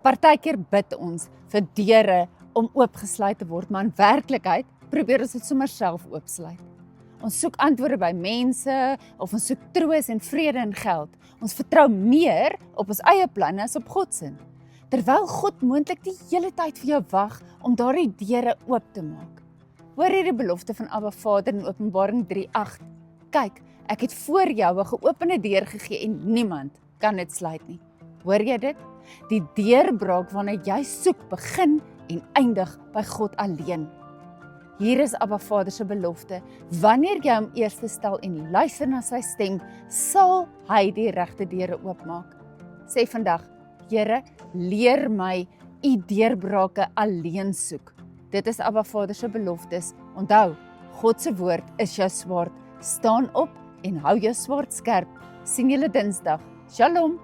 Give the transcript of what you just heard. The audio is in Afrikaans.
Partykeer bid ons vir deure om oopgesluit te word, maar in werklikheid probeer ons dit sommer self oopsluit. Ons soek antwoorde by mense, of ons soek troos en vrede en geld. Ons vertrou meer op ons eie planne as op God se. Terwyl God moontlik die hele tyd vir jou wag om daardie deure oop te maak. Hoor hierdie belofte van Abba Vader in Openbaring 3:8. Kyk, ek het voor jou 'n geopende deur gegee en niemand kan dit sluit nie. Hoor jy dit? Die deurbraak wanneer jy soek begin en eindig by God alleen. Hier is Abba Vader se belofte. Wanneer jy hom eerste stel en luister na sy stem, sal hy die regte deure oopmaak. Sê vandag, Here, leer my u deurbrake alleen soek. Dit is Abba Vader se beloftes. Onthou, God se woord is jou swaard. Staan op en hou jou swaard skerp. Sien julle Dinsdag. Shalom.